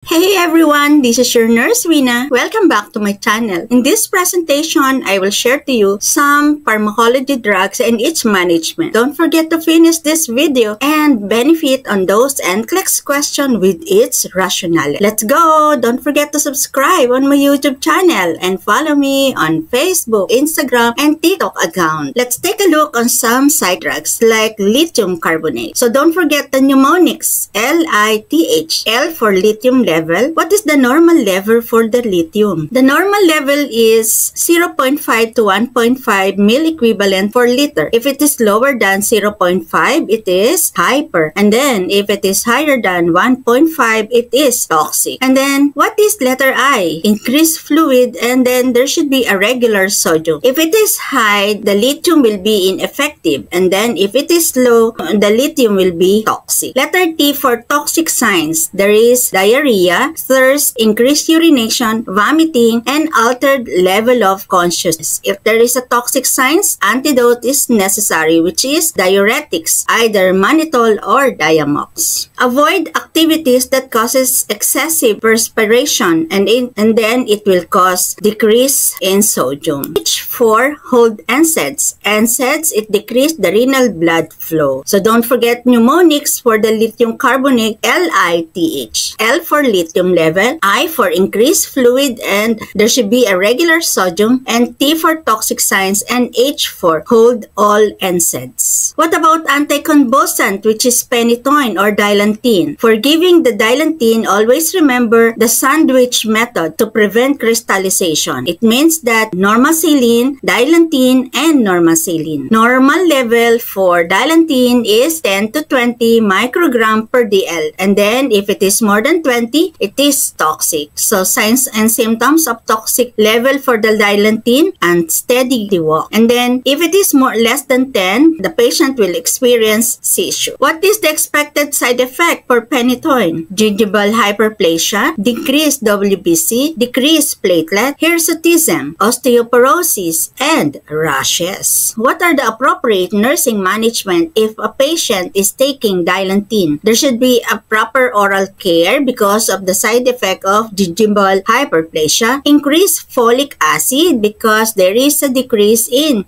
Hey everyone, this is your nurse Rina. Welcome back to my channel. In this presentation, I will share to you some pharmacology drugs and its management. Don't forget to finish this video and benefit on those NCLEX question with its rationale. Let's go! Don't forget to subscribe on my YouTube channel and follow me on Facebook, Instagram, and TikTok account. Let's take a look on some side drugs like lithium carbonate. So don't forget the mnemonics, LITH, L for lithium level. What is the normal level for the lithium? The normal level is 0.5 to 1.5 milliequivalent per liter. If it is lower than 0.5, it is hyper. And then if it is higher than 1.5, it is toxic. And then what is letter I? Increased fluid, and then there should be a regular sodium. If it is high, the lithium will be ineffective. And then if it is low, the lithium will be toxic. Letter T for toxic signs. There is diarrhea, thirst, increased urination, vomiting, and altered level of consciousness. If there is a toxic signs, antidote is necessary, which is diuretics, either mannitol or Diamox. Avoid activities that causes excessive perspiration, and then it will cause decrease in sodium. H4, hold NSAIDs. NSAIDs, it decrease the renal blood flow. So don't forget mnemonics for the lithium carbonate, LITH. L for lithium level, I for increased fluid, and there should be a regular sodium, and T for toxic signs, and H for hold all NSAIDs. What about anticonvulsant, which is phenytoin or dilantin? For giving the dilantin, always remember the sandwich method to prevent crystallization. It means that normal saline, dilantin, and normal saline. Normal level for dilantin is 10 to 20 microgram per DL, and then if it is more than 20, it is toxic. So signs and symptoms of toxic level for the dilantin: unsteady walk. And then if it is less than 10, the patient will experience seizure. What is the expected side effect for phenytoin? Gingival hyperplasia, decreased WBC, decreased platelet, hirsutism, osteoporosis, and rashes. What are the appropriate nursing management if a patient is taking dilantin? There should be a proper oral care because of the side effect of gingival hyperplasia. Increased folic acid because there is a decrease in,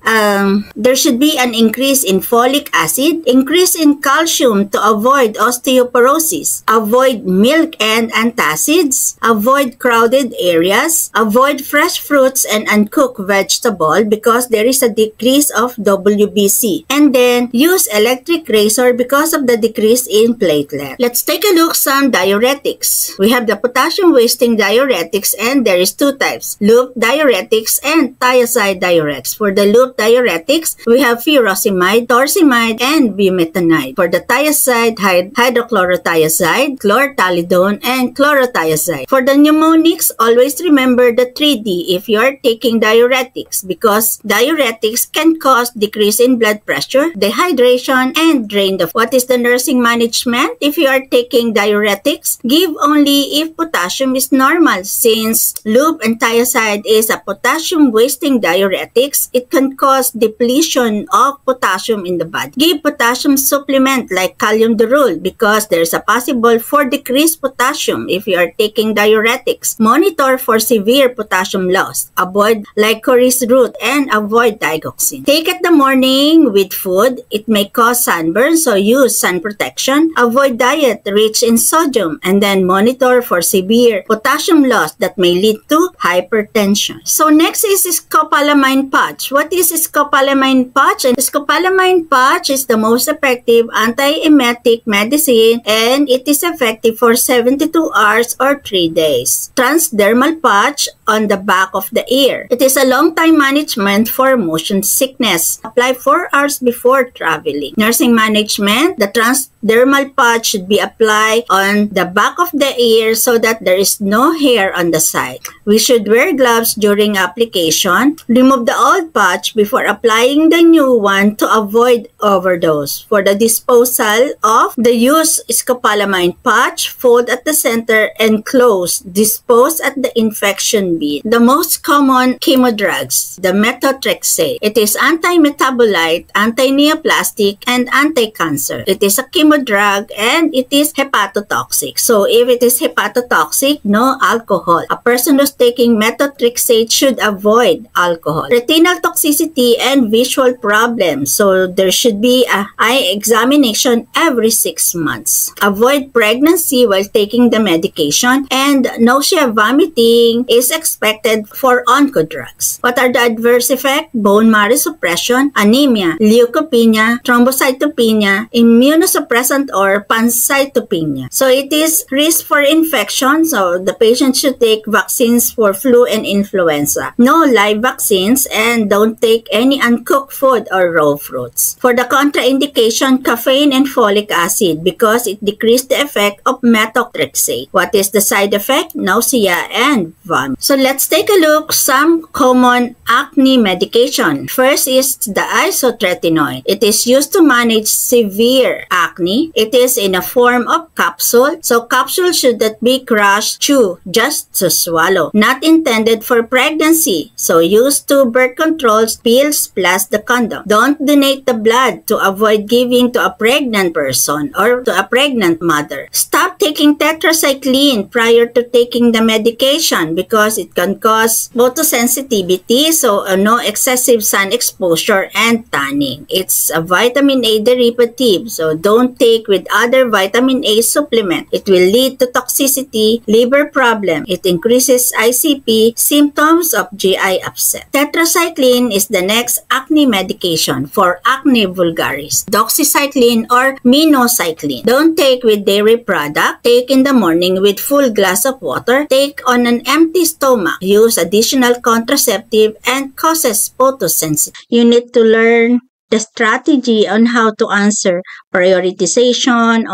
there should be an increase in folic acid. Increase in calcium to avoid osteoporosis. Avoid milk and antacids. Avoid crowded areas. Avoid fresh fruits and uncooked vegetable because there is a decrease of WBC. And then use electric razor because of the decrease in platelet. Let's take a look some diuretics. We have the potassium wasting diuretics, and there is two types, loop diuretics and thiazide diuretics. For the loop diuretics, we have furosemide, torsemide, and bumetanide. For the thiazide, hydrochlorothiazide, chlorthalidone, and chlorothiazide. For the mnemonics, always remember the 3D if you are taking diuretics, because diuretics can cause decrease in blood pressure, dehydration, and drain the. What is the nursing management if you are taking diuretics? Give only if potassium is normal. Since loop and thiazide is a potassium wasting diuretics, it can cause depletion of potassium in the body. Give potassium supplement like Kalium-Durul because there's a possible for decreased potassium if you are taking diuretics. Monitor for severe potassium loss. Avoid licorice root and avoid digoxin. Take at the morning with food. It may cause sunburn, so use sun protection. Avoid diet rich in sodium, and then monitor for severe potassium loss that may lead to hypertension. So next is scopolamine patch. What is scopolamine patch? And scopolamine patch is the most effective antiemetic medicine, and it is effective for 72 hours or 3 days. Transdermal patch on the back of the ear. It is a long-time management for motion sickness. Apply 4 hours before traveling. Nursing management, the transdermal patch should be applied on the back of the ear so that there is no hair on the side. We should wear gloves during application. Remove the old patch before applying the new one to avoid overdose. For the disposal of the used scopolamine patch, fold at the center and close. Dispose at the infection can be the most common chemo drugs, the methotrexate. It is anti-metabolite, anti-neoplastic, and anti-cancer. It is a chemo drug and it is hepatotoxic. So if it is hepatotoxic, no alcohol. A person who's taking methotrexate should avoid alcohol. Retinal toxicity and visual problems. So there should be a eye examination every 6 months. Avoid pregnancy while taking the medication, and nausea, vomiting is expected for oncodrugs. What are the adverse effects? Bone marrow suppression, anemia, leukopenia, thrombocytopenia, immunosuppressant or pancytopenia. So it is risk for infection. So the patient should take vaccines for flu and influenza. No live vaccines, and don't take any uncooked food or raw fruits. For the contraindication, caffeine and folic acid, because it decreases the effect of methotrexate. What is the side effect? Nausea and vomit. So let's take a look some common acne medication. First is the isotretinoin. It is used to manage severe acne. It is in a form of capsule. So capsule should not be crushed, chew, just to swallow. Not intended for pregnancy. So used to birth controls, pills plus the condom. Don't donate the blood to avoid giving to a pregnant person or to a pregnant mother. Stop taking tetracycline prior to taking the medication because it can cause photosensitivity, so no excessive sun exposure and tanning. It's a vitamin A derivative, so don't take with other vitamin A supplement. It will lead to toxicity, liver problem. It increases ICP, symptoms of GI upset. Tetracycline is the next acne medication for acne vulgaris. Doxycycline or minocycline. Don't take with dairy product. Take in the morning with full glass of water. Take on an empty stomach. Use additional contraceptive and causes photosensitivity. You need to learn the strategy on how to answer prioritization,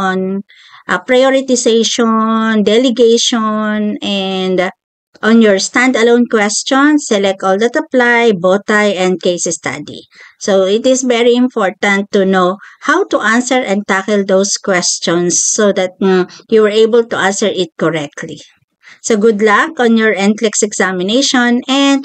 delegation, and on your standalone question, select all that apply, bow tie, and case study. So it is very important to know how to answer and tackle those questions so that you are able to answer it correctly. So good luck on your NCLEX examination, and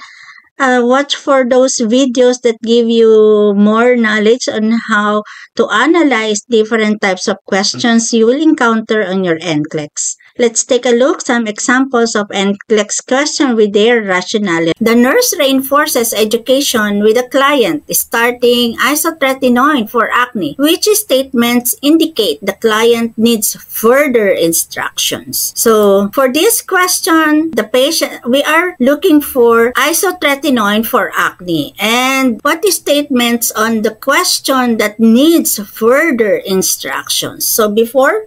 watch for those videos that give you more knowledge on how to analyze different types of questions you will encounter on your NCLEX. Let's take a look some examples of NCLEX question with their rationale. The nurse reinforces education with a client starting isotretinoin for acne. Which statements indicate the client needs further instructions? So for this question, the patient, we are looking for isotretinoin for acne. And what is statements on the question that needs further instructions? So before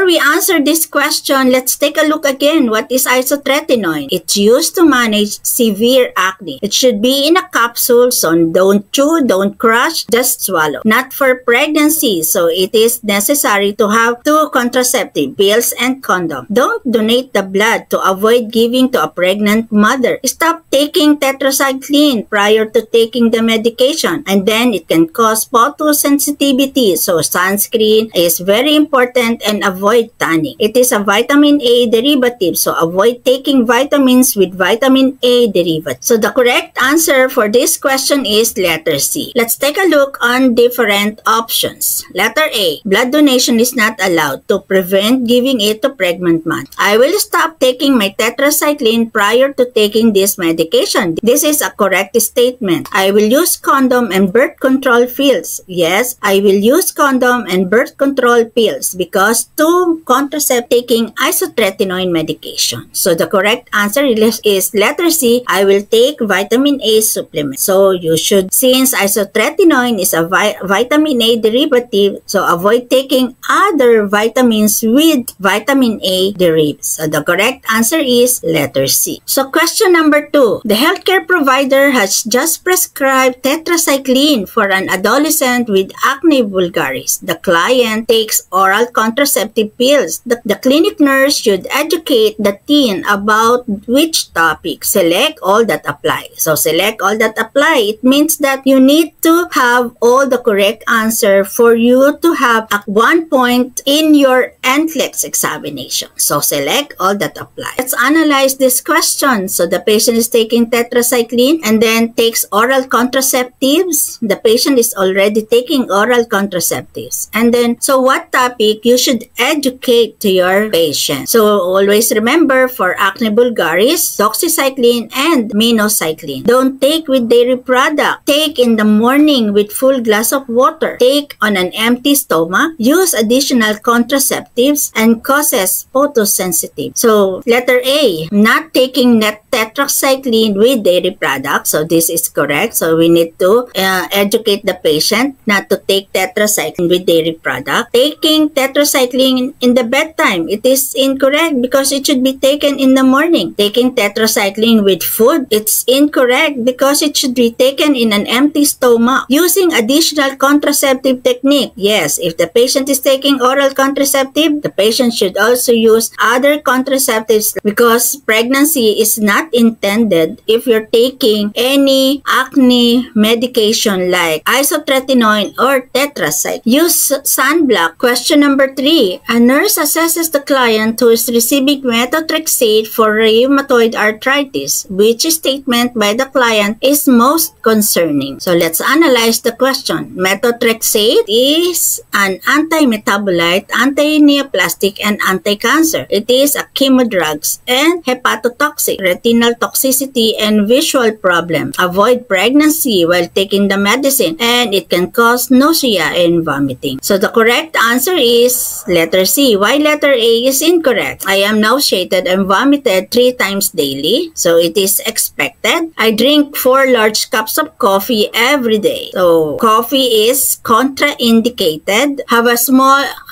we answer this question, let's take a look again. What is isotretinoin? It's used to manage severe acne. It should be in a capsule, so don't chew, don't crush, just swallow. Not for pregnancy, so it is necessary to have 2 contraceptive pills and condom. Don't donate the blood to avoid giving to a pregnant mother. Stop taking tetracycline prior to taking the medication, and then it can cause photosensitivity, so sunscreen is very important, and avoid tanning. It is a vitamin A derivative, so avoid taking vitamins with vitamin A derivative. So the correct answer for this question is letter C. Let's take a look on different options. Letter A, blood donation is not allowed to prevent giving it to pregnant mother. I will stop taking my tetracycline prior to taking this medication. This is a correct statement. I will use condom and birth control pills. Yes, I will use condom and birth control pills because to contracept taking isotretinoin medication. So the correct answer is letter C. I will take vitamin A supplement. So you should, since isotretinoin is a vitamin A derivative, so avoid taking other vitamins with vitamin A derivatives. So the correct answer is letter C. So question number 2. The healthcare provider has just prescribed tetracycline for an adolescent with acne vulgaris. The client takes oral contraceptive pills. The clinic nurse nurse should educate the teen about which topic. Select all that apply. So select all that apply. It means that you need to have all the correct answer for you to have at one point in your NCLEX examination. So select all that apply. Let's analyze this question. So the patient is taking tetracycline and then takes oral contraceptives. The patient is already taking oral contraceptives. And then, so what topic you should educate to your patient? So always remember, for acne vulgaris, doxycycline and minocycline. Don't take with dairy product. Take in the morning with full glass of water. Take on an empty stomach. Use additional contraceptives and causes photosensitive. So letter A, not taking tetracycline with dairy product. So this is correct. So we need to educate the patient not to take tetracycline with dairy product. Taking tetracycline in the bedtime, it is incorrect because it should be taken in the morning. Taking tetracycline with food, it's incorrect because it should be taken in an empty stomach. Using additional contraceptive technique, yes, if the patient is taking oral contraceptive, the patient should also use other contraceptives because pregnancy is not intended if you're taking any acne medication like isotretinoin or tetracycline. Use sunblock. Question number 3. A nurse assesses the client who is receiving methotrexate for rheumatoid arthritis. Which statement by the client is most concerning? So let's analyze the question. Methotrexate is an anti-metabolite, anti-neoplastic, and anti-cancer. It is a chemodrugs and hepatotoxic, retinal toxicity, and visual problem. Avoid pregnancy while taking the medicine, and it can cause nausea and vomiting. So the correct answer is letter C. Why letter A is incorrect? I am nauseated and vomited 3 times daily. So it is expected. I drink 4 large cups of coffee every day. So coffee is contraindicated.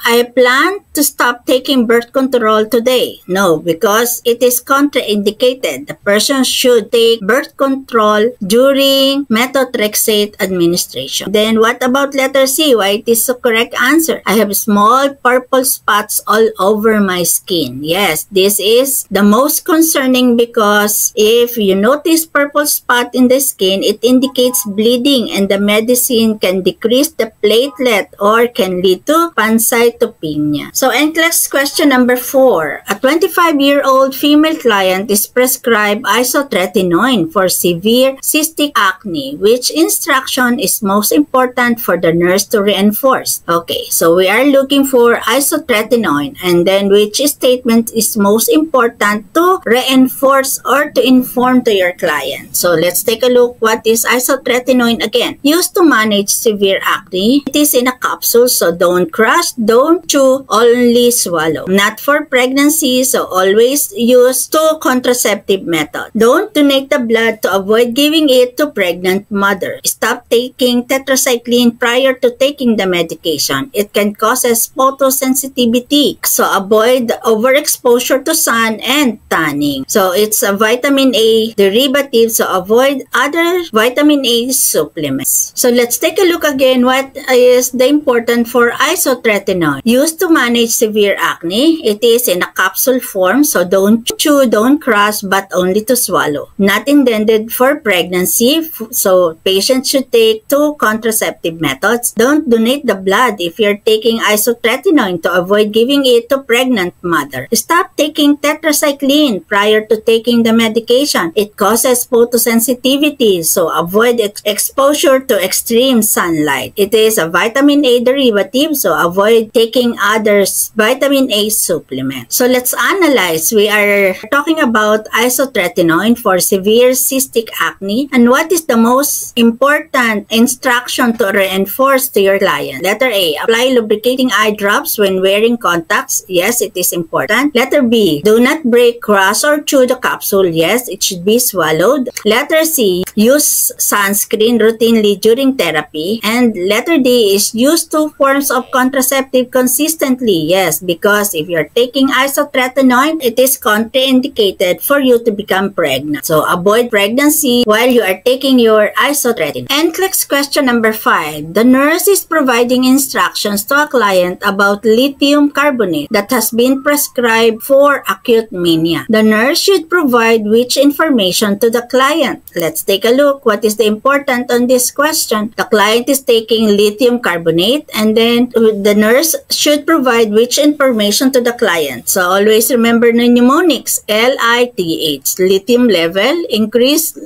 I plan to stop taking birth control today. No, because it is contraindicated. The person should take birth control during methotrexate administration. Then what about letter C? Why it is the correct answer? I have small purple spots all over my skin. Yes, this is the most concerning because if you notice purple spot in the skin, it indicates bleeding and the medicine can decrease the platelet or can lead to pancytopenia. So NCLEX question number 4. A 25-year-old female client is prescribed isotretinoin for severe cystic acne. Which instruction is most important for the nurse to reinforce? Okay, so we are looking for isotretinoin and then which statement is most important to reinforce or to inform to your client. So let's take a look. What is isotretinoin again? Used to manage severe acne. It is in a capsule, so don't crush, don't chew, only swallow. Not for pregnancy, so always use 2 contraceptive methods. Don't donate the blood to avoid giving it to pregnant mother. Stop taking tetracycline prior to taking the medication. It can cause photosensitivity. So avoid overexposure to sun and tanning. So it's a vitamin A derivative, so avoid other vitamin A supplements. So let's take a look again. What is the important for isotretinoin? Used to manage severe acne. It is in a capsule form, so don't chew, don't crush, but only to swallow. Not intended for pregnancy, so patients should take 2 contraceptive methods. Don't donate the blood if you're taking isotretinoin to avoid giving it to pregnant mother. Stop taking tetracycline prior to taking the medication. It causes photosensitivity, so avoid exposure to extreme sunlight. It is a vitamin A derivative, so avoid taking others vitamin A supplement. So let's analyze. We are talking about isotretinoin for severe cystic acne, and what is the most important instruction to reinforce to your client? Letter A, apply lubricating eye drops when wearing contacts. Yes, it is important. Letter B, do not break, crush, or chew the capsule. Yes, it should be swallowed. Letter C, use sunscreen routinely during therapy. And letter D is use 2 forms of contraceptive prescribed consistently. Yes, because if you're taking isotretinoin, it is contraindicated for you to become pregnant. So avoid pregnancy while you are taking your isotretinoin. NCLEX question number 5. The nurse is providing instructions to a client about lithium carbonate that has been prescribed for acute mania. The nurse should provide which information to the client? Let's take a look. What is the important on this question? The client is taking lithium carbonate, and then the nurse should provide which information to the client. So always remember the mnemonics. LITH, lithium level, increased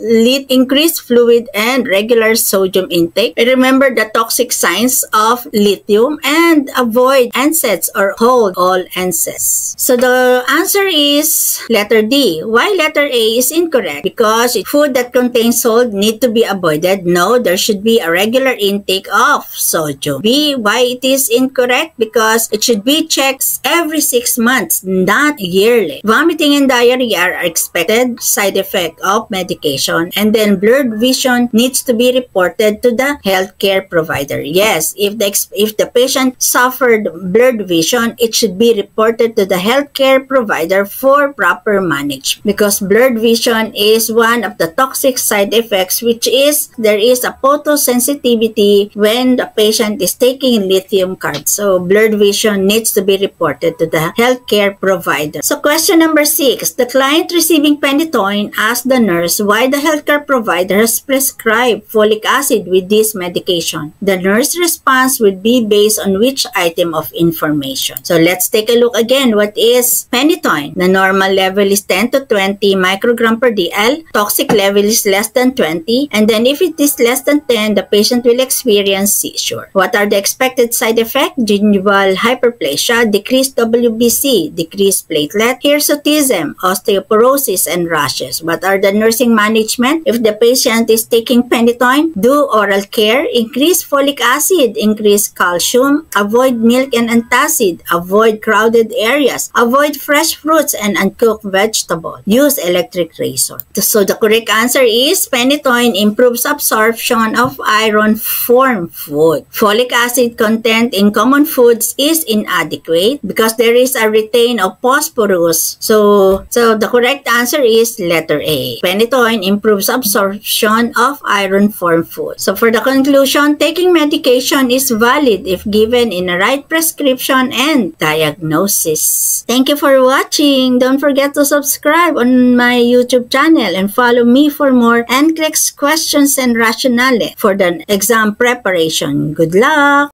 fluid and regular sodium intake. Remember the toxic signs of lithium and avoid NSAIDs or hold all NSAIDs. So the answer is letter D. Why letter A is incorrect? Because food that contains salt need to be avoided. No, there should be a regular intake of sodium. B. Why it is incorrect? Because it should be checked every 6 months, not yearly. Vomiting and diarrhea are expected side effect of medication, and then blurred vision needs to be reported to the healthcare provider. Yes, if the patient suffered blurred vision, it should be reported to the healthcare provider for proper management, because blurred vision is one of the toxic side effects, which is there is a photosensitivity when the patient is taking lithium carbonate. So blurred vision needs to be reported to the healthcare provider. So question number 6. The client receiving phenytoin asked the nurse why the healthcare provider has prescribed folic acid with this medication. The nurse response would be based on which item of information. So let's take a look again. What is phenytoin? The normal level is 10 to 20 microgram per dl. Toxic level is less than 20. And then if it is less than 10, the patient will experience seizure. What are the expected side effects? Gingival hyperplasia, decreased WBC, decreased platelet, hirsutism, osteoporosis, and rashes. What are the nursing management? If the patient is taking phenytoin, do oral care, increase folic acid, increase calcium, avoid milk and antacid, avoid crowded areas, avoid fresh fruits and uncooked vegetables, use electric razor. So the correct answer is phenytoin improves absorption of iron from food. Folic acid content in common foods is inadequate because there is a retain of phosphorus. So the correct answer is letter A. Phenytoin improves absorption of iron from food. So for the conclusion, taking medication is valid if given in a right prescription and diagnosis. Thank you for watching. Don't forget to subscribe on my YouTube channel and follow me for more NCLEX questions and rationale for the exam preparation. Good luck!